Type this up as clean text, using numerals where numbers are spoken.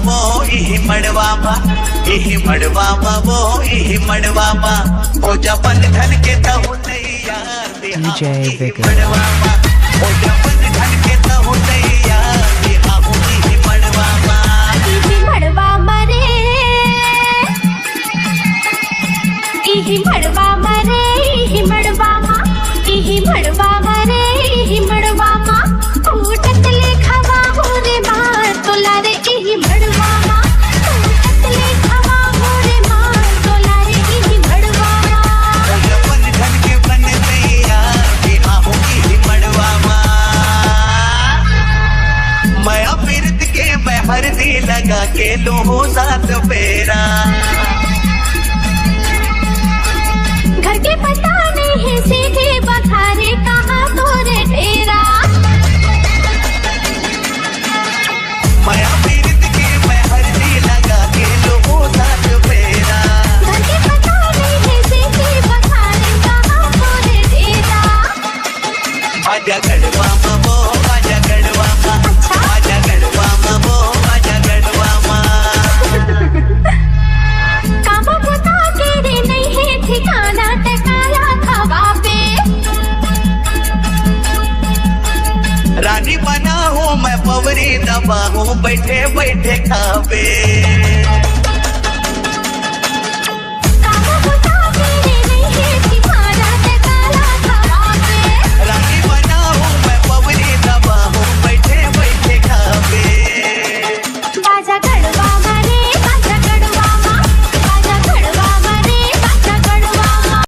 वो इही मड़वामा वो इही मड़वामा ओ जपन धन के तहु नैया DJ Vigor मड़वामा ओ जपन धन के तहु नैया देहाहू इही मड़वामा रे इही मड़वामा रे इही मड़वामा रे इही मड़वामा उठत ले खवा हो रे मार तोला रे इही मड़वामा उठत ले खवा हो रे मार तोला रे इही मड़वामा ओ जपन धन के बन नैया देहाहू इही मड़वामा मैं अमृत के मैं हरदी लगा के लूं सात फेरा घर के पता नहीं सीधे बखारे कहाँ तोरे डेरा मैं अमृत के मैं हरदी लगा के लूं सात फेरा घर के पता नहीं सीधे बखारे कहाँ तोरे डेरा आजा गढ़वामा वो आजा गढ़वामा आजा गढ़वामा वो आजा गढ़वामा काबू बता तेरे नहीं है ठिकाना टकाया खवा पे रानी बना हूँ मैं पवरी दबा हूँ बैठे बैठे खावे